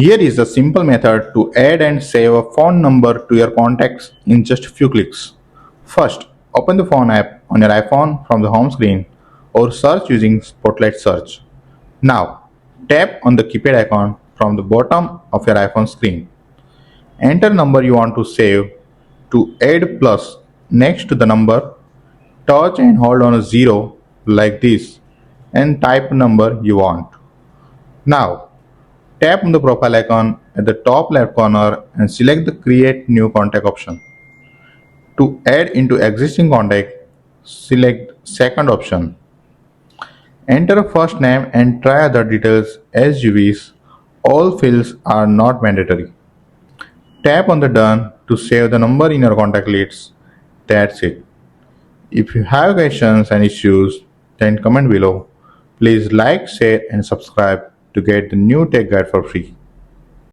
Here is a simple method to add and save a phone number to your contacts in just a few clicks. First, open the phone app on your iPhone from the home screen or search using Spotlight Search. Now, tap on the keypad icon from the bottom of your iPhone screen. Enter number you want to save. To add plus next to the number, touch and hold on a zero like this and type number you want. Now, tap on the profile icon at the top left corner and select the Create New Contact option. To add into existing contact, select second option. Enter a first name and try other details as you wish. All fields are not mandatory. Tap on the Done to save the number in your contact list. That's it. If you have questions and issues, then comment below. Please like, share, and subscribe to get the new tech guide for free.